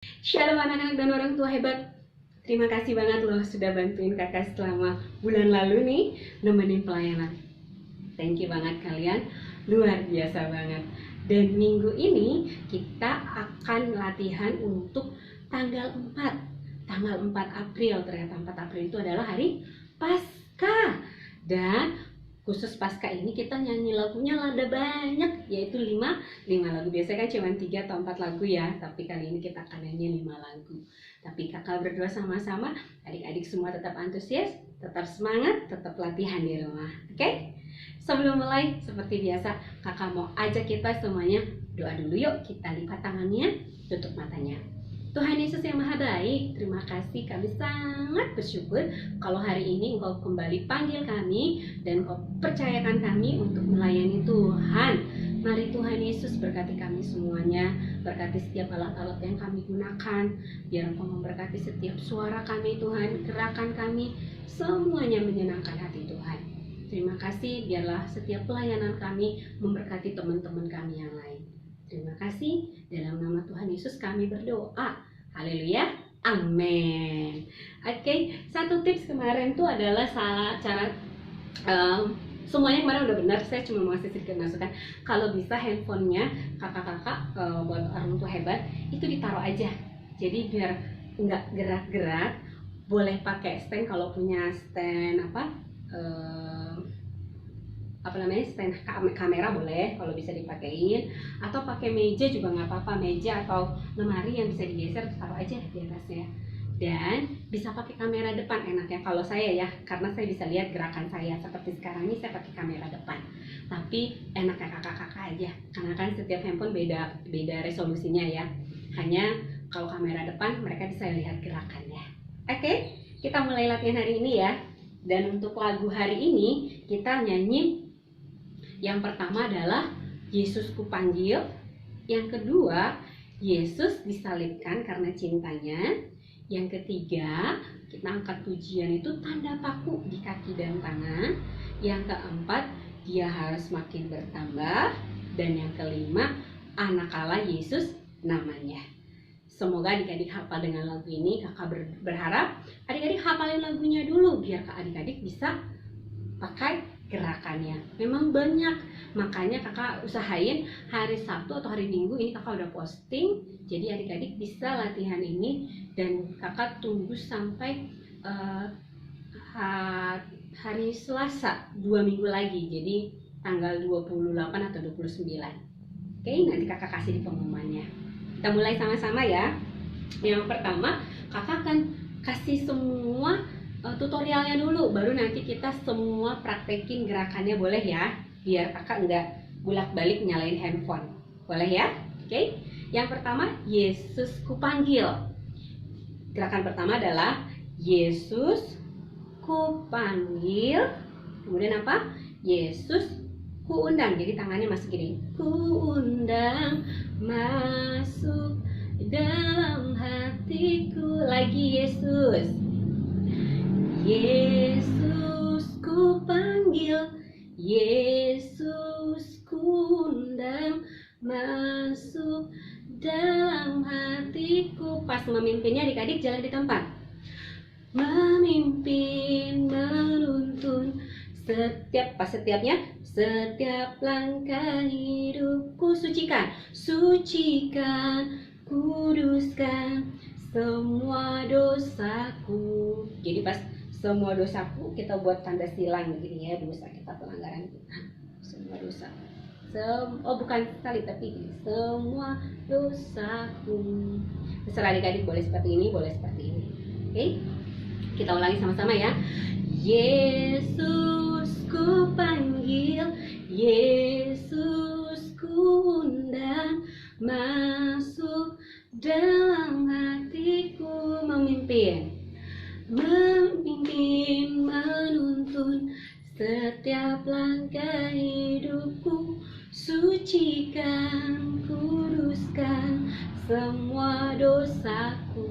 Shalom anak-anak dan orang tua hebat. Terima kasih banget loh sudah bantuin kakak selama bulan lalu nih nemenin pelayanan. Thank you banget kalian, luar biasa banget. Dan minggu ini kita akan latihan untuk tanggal 4 April. Ternyata 4 April itu adalah hari Paskah. Dan khusus Paskah ini kita nyanyi lagunya ada banyak, yaitu 5 lagu. Biasanya kan cuma 3 atau 4 lagu ya, tapi kali ini kita akan nyanyi 5 lagu. Tapi kakak berdua sama-sama, adik-adik semua tetap antusias, tetap semangat, tetap latihan di rumah. Oke? Sebelum mulai, seperti biasa, kakak mau ajak kita semuanya doa dulu yuk. Kita lipat tangannya, tutup matanya. Tuhan Yesus yang Maha Baik, terima kasih, kami sangat bersyukur kalau hari ini Engkau kembali panggil kami dan Engkau percayakan kami untuk melayani Tuhan. Mari Tuhan Yesus berkati kami semuanya, berkati setiap alat-alat yang kami gunakan, biar Engkau memberkati setiap suara kami Tuhan, gerakan kami, semuanya menyenangkan hati Tuhan. Terima kasih, biarlah setiap pelayanan kami memberkati teman-teman kami yang lain. Terima kasih, dalam nama Tuhan Yesus kami berdoa. Haleluya, amin. Oke, satu tips kemarin tuh adalah salah cara, semuanya kemarin udah benar, saya cuma mau kasih sedikit masukan. Kalau bisa handphonenya kakak-kakak, buat orang tua hebat, itu ditaruh aja. Jadi biar nggak gerak-gerak, boleh pakai stand kalau punya stand stand kamera boleh kalau bisa dipakein, atau pakai meja juga nggak apa-apa, meja atau lemari yang bisa digeser taruh aja di atasnya. Dan bisa pakai kamera depan enaknya kalau saya ya, karena saya bisa lihat gerakan saya. Seperti sekarang ini saya pakai kamera depan, tapi enaknya kakak-kakak aja, karena kan setiap handphone beda resolusinya ya. Hanya kalau kamera depan mereka bisa lihat gerakannya. Oke, kita mulai latihan hari ini ya. Dan untuk lagu hari ini kita nyanyi, yang pertama adalah Yesus Kupanggil, yang kedua Yesus disalibkan karena cintanya, yang ketiga kita angkat pujian itu tanda paku di kaki dan tangan, yang keempat dia harus makin bertambah, dan yang kelima anak Allah Yesus namanya. Semoga adik-adik hafal dengan lagu ini. Kakak berharap adik-adik hafalin lagunya dulu biar adik-adik bisa pakai gerakannya. Memang banyak, makanya kakak usahain hari Sabtu atau hari Minggu ini kakak udah posting, jadi adik-adik bisa latihan ini. Dan kakak tunggu sampai hari Selasa 2 minggu lagi, jadi tanggal 28 atau 29. Oke, nanti kakak kasih di pengumumannya. Kita mulai sama-sama ya. Yang pertama kakak akan kasih semua tutorialnya dulu, baru nanti kita semua praktekin gerakannya, boleh ya? Biar kakak nggak bolak-balik nyalain handphone, boleh ya? Oke? Yang pertama, Yesus Kupanggil. Gerakan pertama adalah Yesus Kupanggil. Kemudian apa? Yesus Kuundang. Jadi tangannya masih gini. Kuundang masuk dalam hatiku. Lagi Yesus. Yesus Kupanggil, Yesus Kuundang masuk dalam hatiku. Pas memimpinnya adik-adik jangan di tempat. Memimpin, menuntun setiapnya, setiap langkah hidupku. Sucikan, kuduskan semua dosaku. Jadi pas semua dosaku kita buat tanda silang begini ya, dosa kita, pelanggaran kita, semua dosa. Bukan sekali tapi gini, semua dosaku. Terserah adik-adik, boleh seperti ini, boleh seperti ini. Oke, kita ulangi sama-sama ya. Yesus Kupanggil, Yesus Kuundang masuk dalam hatiku. Memimpin, menuntun setiap langkah hidupku. Sucikan, kuduskan semua dosaku.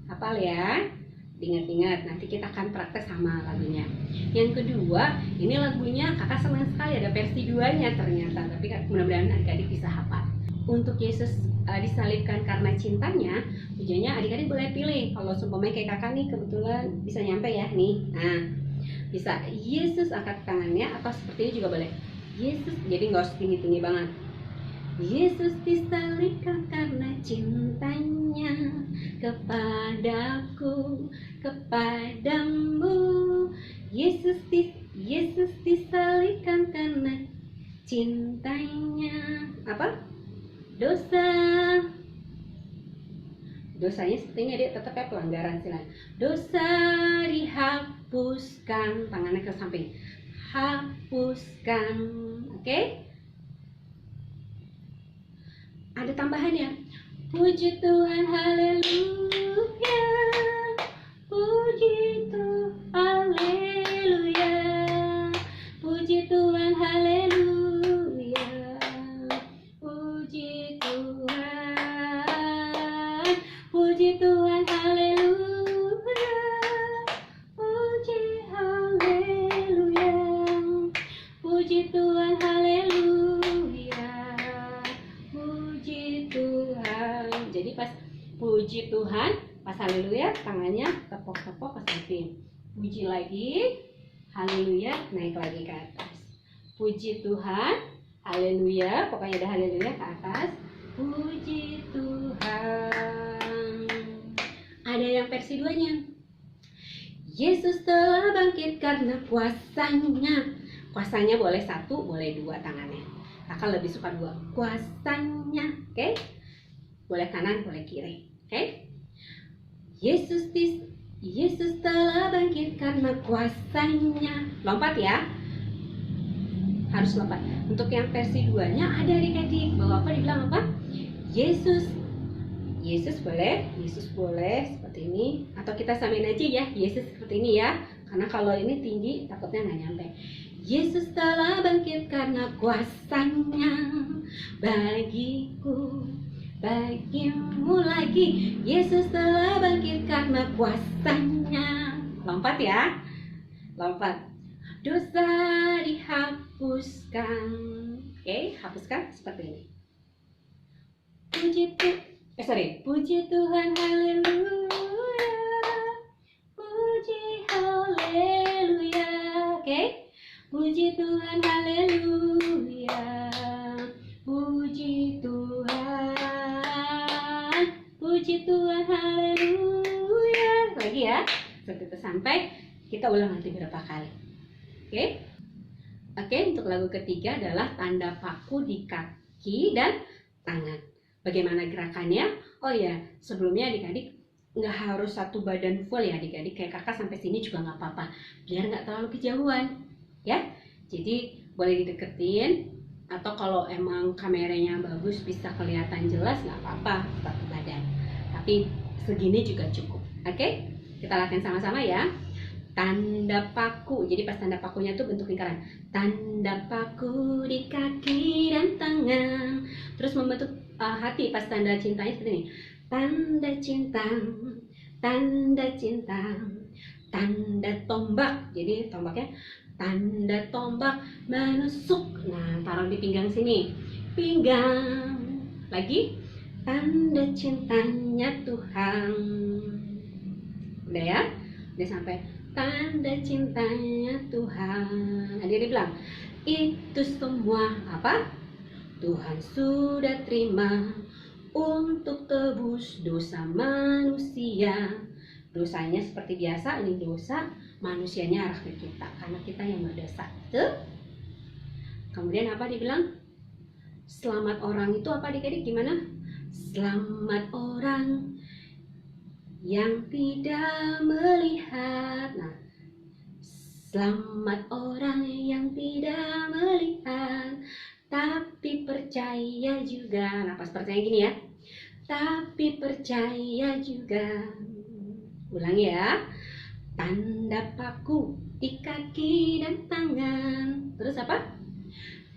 Hafal ya? Ingat-ingat, nanti kita akan praktek sama lagunya. Yang kedua, ini lagunya kakak senang sekali, ada versi 2-nya ternyata. Tapi mudah-mudahan adik-adik bisa hafal. Untuk Yesus disalibkan karena cintanya, tujuannya adik-adik boleh pilih. Kalau seumpamanya kayak kakak nih kebetulan bisa nyampe ya nih. Nah, bisa Yesus angkat tangannya, atau seperti ini juga boleh. Yesus, jadi nggak harus tinggi-tinggi banget. Yesus disalibkan karena cintanya kepadaku, kepadamu. Yesus disalibkan karena cintanya apa? Dosanya seperti ini adik, tetap ya pelanggaran silakan. Dosa dihapuskan, tangannya ke samping, hapuskan. Oke? Ada tambahan ya. Puji Tuhan, haleluya. Puji Tuhan, haleluya. Puji Tuhan, haleluya. Puji Tuhan. Puji Tuhan, haleluya. Puji haleluya. Puji Tuhan, haleluya. Puji Tuhan. Jadi pas puji Tuhan, pas haleluya, tangannya tepok-tepok ke samping. Puji lagi, haleluya, naik lagi ke atas. Puji Tuhan, haleluya, pokoknya ada haleluya ke atas. Puji Tuhan. Ada yang versi 2-nya. Yesus telah bangkit karena kuasanya. Kuasanya boleh 1, boleh 2 tangannya. Kakak lebih suka 2. Kuasanya, oke? Boleh kanan, boleh kiri, oke? Yesus telah bangkit karena kuasanya. Lompat ya. Harus lompat. Untuk yang versi 2-nya ada adik-adik. Bahwa apa dibilang apa? Yesus boleh, Yesus boleh seperti ini. Atau kita samain aja ya, Yesus seperti ini ya. Karena kalau ini tinggi takutnya nggak nyampe. Yesus telah bangkit karena kuasanya bagiku, bagimu lagi. Yesus telah bangkit karena kuasanya. Lompat ya, lompat. Dosa dihapuskan. Oke, hapuskan seperti ini. Puji Tuhan, haleluya. Puji haleluya. Oke. Puji Tuhan, haleluya. Puji Tuhan. Puji Tuhan, haleluya. Lagi ya. Sampai sampai kita ulang nanti berapa kali. Oke. Oke, untuk lagu ketiga adalah tanda paku di kaki dan tangan. Bagaimana gerakannya? Oh ya, sebelumnya adik-adik nggak harus satu badan full ya adik-adik. Kayak kakak sampai sini juga nggak apa-apa. Biar nggak terlalu kejauhan. Ya, jadi boleh dideketin. Atau kalau emang kameranya bagus bisa kelihatan jelas, nggak apa-apa satu badan. Tapi segini juga cukup. Oke, kita latihan sama-sama ya. Tanda paku. Jadi pas tanda pakunya tuh bentuk lingkaran. Tanda paku di kaki dan tangan. Terus membentuk hati pas tanda cintanya seperti ini. Tanda cinta, tanda cinta, tanda tombak. Jadi tombaknya tanda tombak menusuk. Nah, taruh di pinggang sini. Pinggang. Lagi. Tanda cintanya Tuhan. Udah ya? Udah sampai tanda cintanya Tuhan. Nah, dia bilang, itu semua apa? Tuhan sudah terima untuk tebus dosa manusia. Dosanya seperti biasa, ini dosa, manusianya arah ke kita, karena kita yang berdosa. Tuh. Kemudian apa dibilang? Selamat orang itu apa adik-adik gimana? Selamat orang yang tidak melihat. Nah, selamat orang yang tidak melihat, tapi percaya juga. Nah, pas percaya gini ya. Tapi percaya juga. Ulang ya. Tanda paku di kaki dan tangan. Terus apa?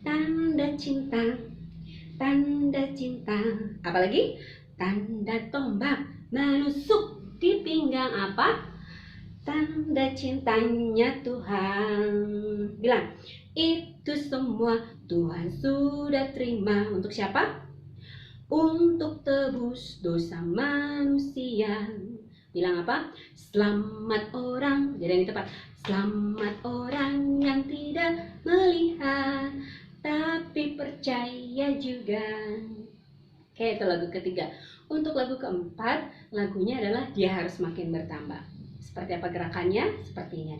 Tanda cinta. Tanda cinta. Apalagi? Tanda tombak menusuk di pinggang apa? Tanda cintanya Tuhan. Bilang, itu semua Tuhan sudah terima. Untuk siapa? untuk tebus dosa manusia. Bilang apa? Selamat orang, jadi yang tepat. Selamat orang yang tidak melihat tapi percaya juga. Oke, itu lagu ketiga. Untuk lagu keempat, lagunya adalah Dia Harus Makin Bertambah. Seperti apa gerakannya? Seperti ini.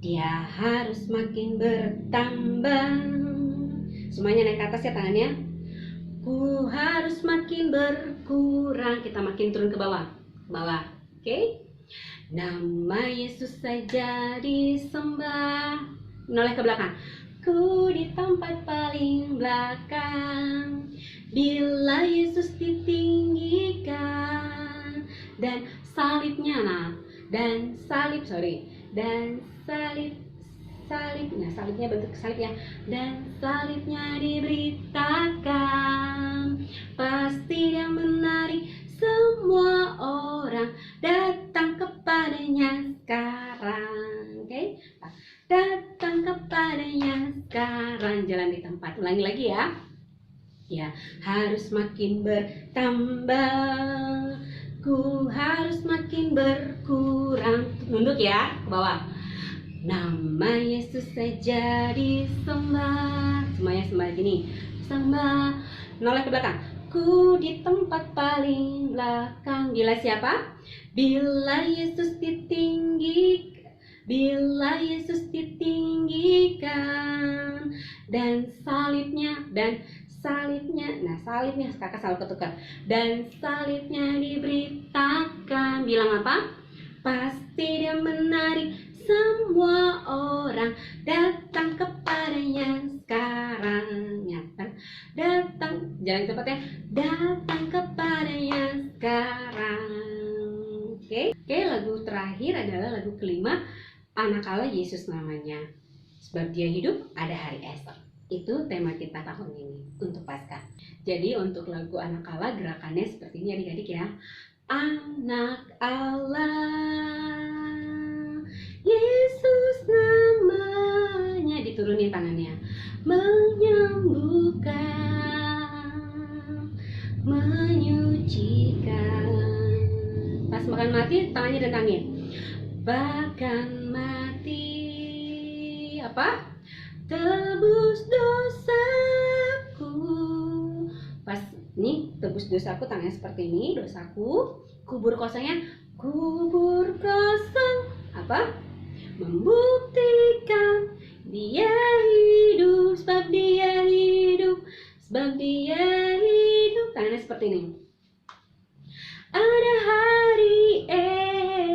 Dia harus makin bertambah. Semuanya naik ke atas ya tangannya. Ku harus makin berkurang. Kita makin turun ke bawah. Bawah. Oke? Nama Yesus saja disembah. Menoleh ke belakang. Ku di tempat paling belakang. Bila Yesus ditinggikan dan salibnya dan salibnya bentuk salib ya, dan salibnya diberitakan, pasti Dia menarik semua orang datang kepadanya sekarang. Oke? Datang kepadanya sekarang. Jalan di tempat. Ulangi lagi ya. Ya, harus makin bertambah. Ku harus makin berkurang. Nunduk ya, ke bawah. Nama Yesus saja disembah. Semuanya sembah gini. Sembah. Noleh ke belakang. Ku di tempat paling belakang. Bila siapa? Bila Yesus ditinggikan. Bila Yesus ditinggikan dan salibnya kakak selalu ketukar, dan salibnya diberitakan. Bilang apa? Pasti Dia menarik semua orang datang kepadanya sekarang. Datang, jangan cepat ya. Datang kepadanya sekarang. Oke, lagu terakhir adalah lagu kelima, Anak Allah Yesus namanya. Sebab Dia hidup, ada hari esok. Itu tema kita tahun ini untuk Paskah. Jadi untuk lagu Anak Allah gerakannya seperti ini adik-adik ya. Anak Allah Yesus namanya, diturunin tangannya, menyembuhkan, menyucikan. Pas makan mati tangannya dentangin. Bahkan mati apa? Tebus dosaku. Pas nih tebus dosaku, tangannya seperti ini, dosaku. Kubur kosongnya, kubur kosong apa? Membuktikan Dia hidup, sebab Dia hidup, sebab Dia hidup. Tangannya seperti ini. Ada hari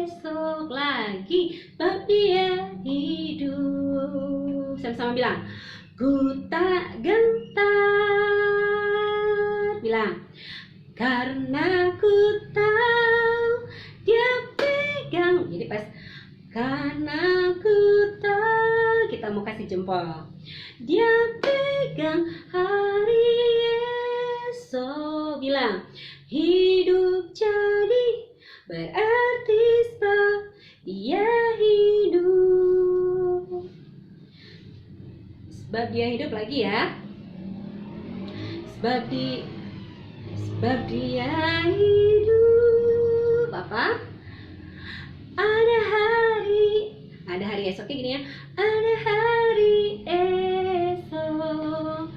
esok lagi, sebab Dia hidup. Sama-sama bilang, ku tak gentar. Bilang, karena ku tahu Dia pegang. Jadi pas karena ku tahu, kita mau kasih jempol. Dia pegang hari esok. Bilang, hidup jadi berarti sebab Dia hidup. Sebab Dia hidup lagi ya. Sebab Dia hidup. Apa? Ada hari esoknya gini ya. Ada hari esok,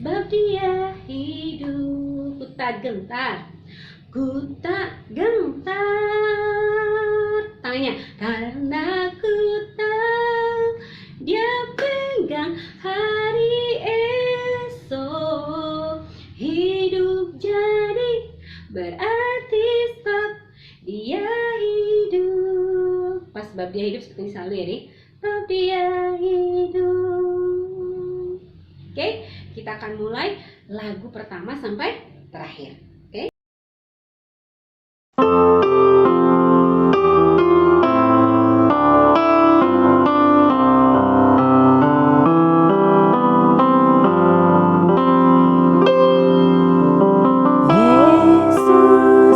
sebab Dia hidup. Ku tak gentar. Ku tak gentar. Tangannya, karena ku tahu Dia pegang hari esok. Hidup jadi berarti sebab Dia hidup. Pas sebab Dia hidup seperti ini selalu ya, Dik. Sebab Dia hidup. Oke, kita akan mulai lagu pertama sampai terakhir. Oke. Yesus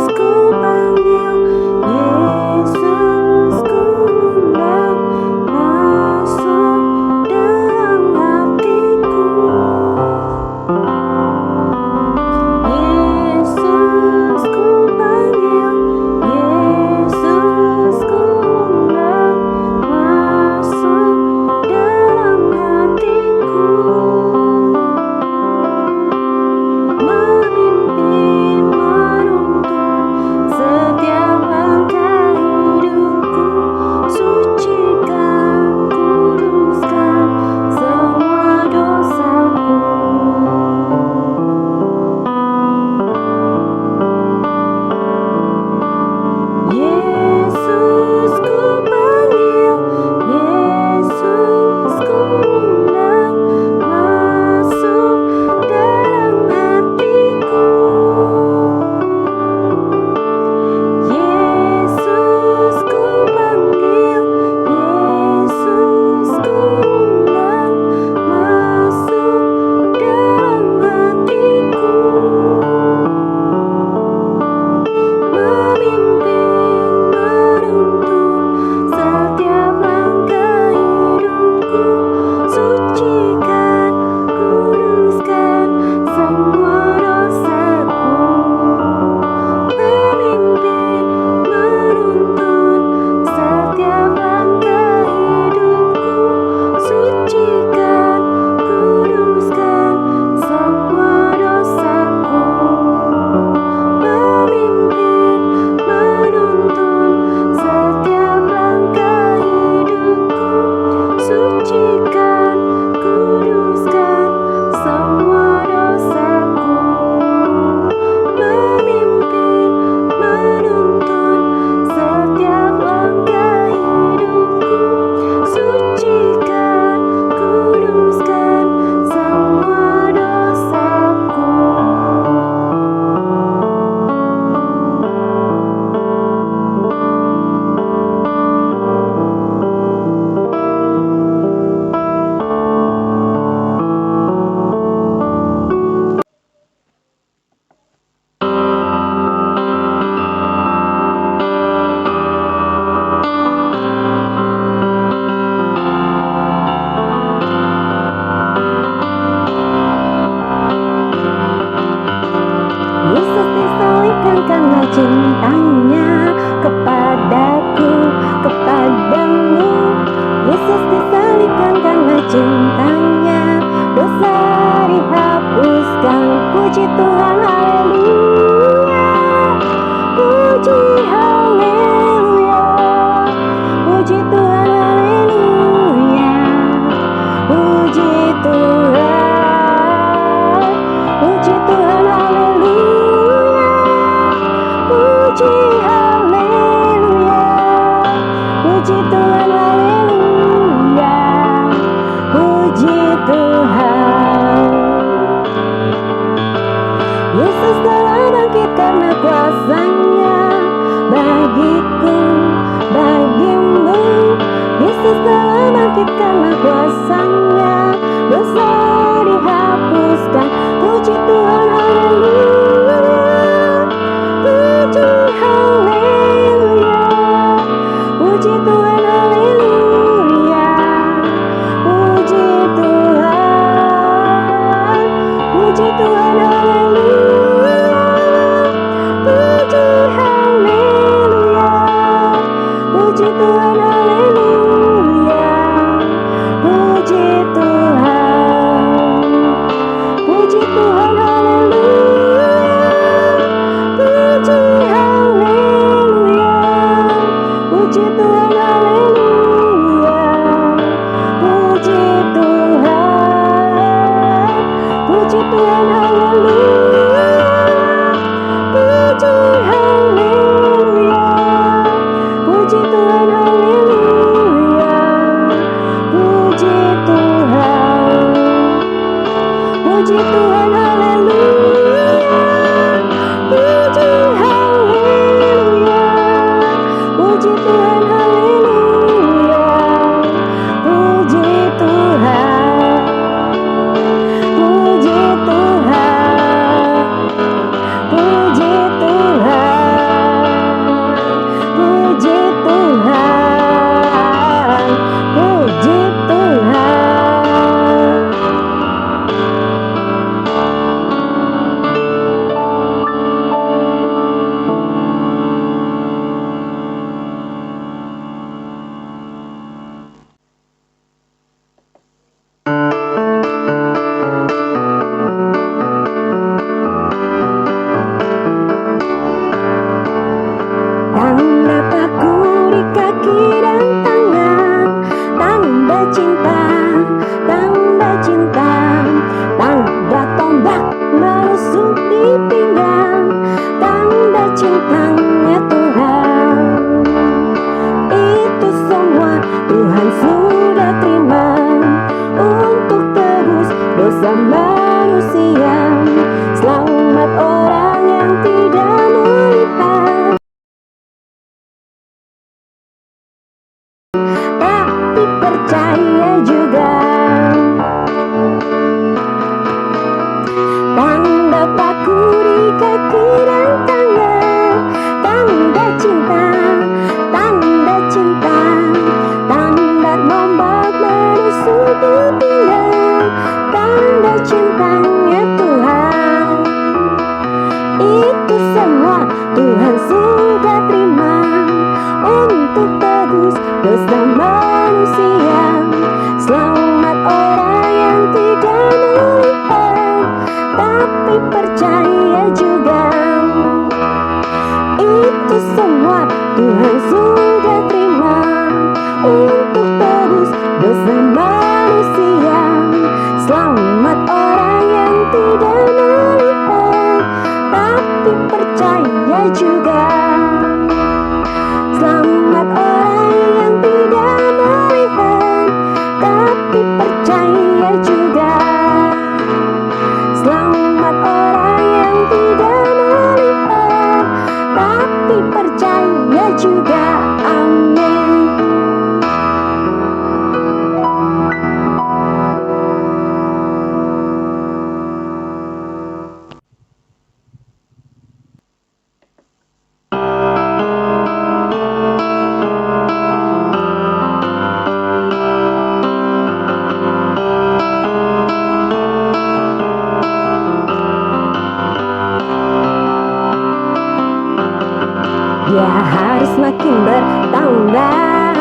Dia harus makin bertambah,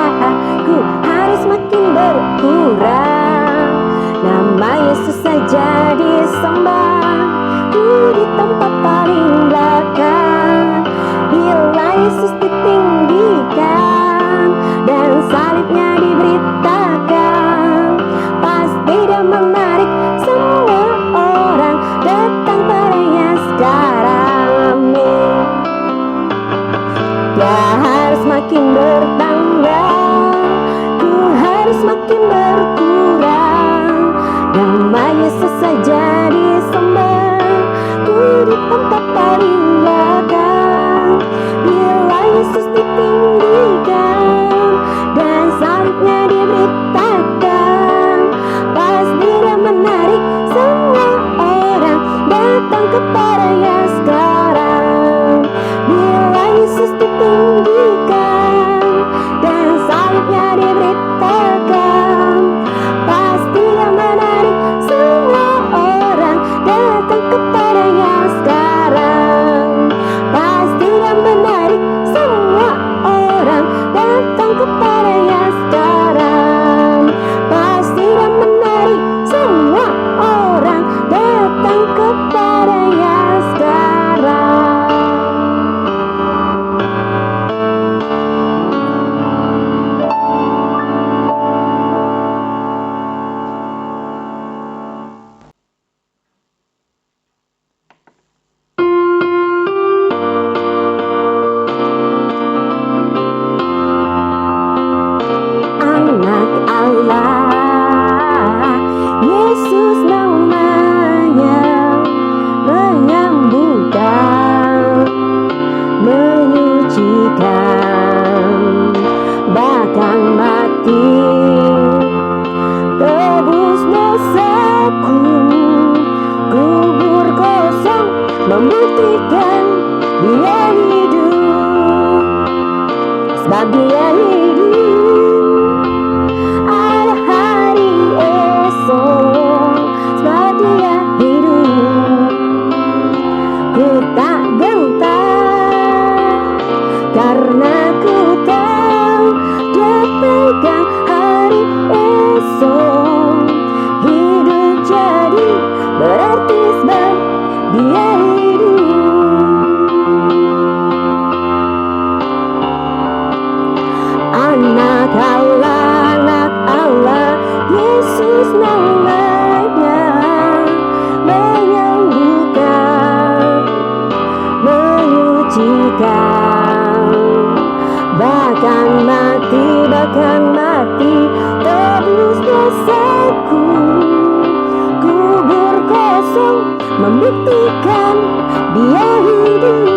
ku harus makin berkurang. Nama Yesus saja disembah, ku di tempat paling belakang. Bila Yesus ditinggikan dan salibnya diberitakan, pasti dia menarik semua orang datang padanya sekarang. Amin. Dia harus makin bertambah, ku harus makin berkurang. Nama Yesus saja disembah, ku di tempat paling belakang. Bila Yesus ditinggikan dan salibnya diberitakan, pasti dia menarik semua orang datang kepadanya sekarang. Bila Yesus ditinggikan dan salibnya diberitakan, pasti dia menarik semua orang datang kepadanya sekarang. Pasti dia menarik semua orang datang kepadanya sekarang. Pasti dia menarik semua orang datang kepadanya sekarang. Anak Allah, Yesus namanya, menyembuhkan, menyucikan, bahkan mati tebus dosaku. Kubur kosong membuktikan dia hidup, sebab dia hidup. Ada hari esok, sebab dia hidup. Ku tak gentar, karena ku tahu dia pegang hari esok. Hidup jadi berarti sebab dia hidup. Anak Allah, Yesus namanya, menyembuhkan, menyucikan, bahkan mati tebus dosaku. Kubur kosong membuktikan dia hidup,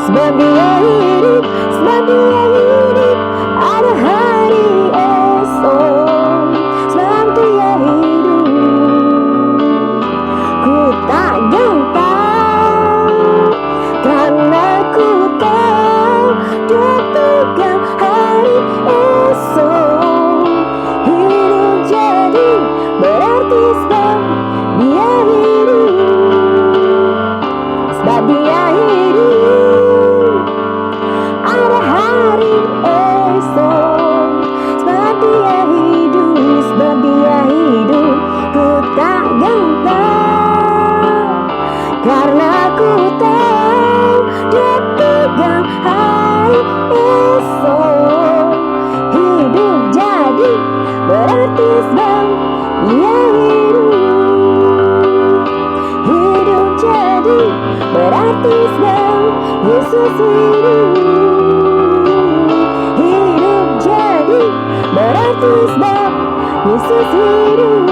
sebab dia hidup, sebab dia hidup. Ada hari esok, sebab dia hidup. Ku tak gentar, karena ku tahu dia pegang hari esok. Hidup jadi berarti sebab dia hidup, sebab dia hidup. Ada hari esok, sebab dia hidup, sebab dia hidup. Ku tak gentar, karena ku tahu dia pegang hari esok. Hidup jadi berarti sebab dia hidup. Hidup jadi berarti sebab Yesus hidup. Hidup jadi berarti sebab Yesus hidup.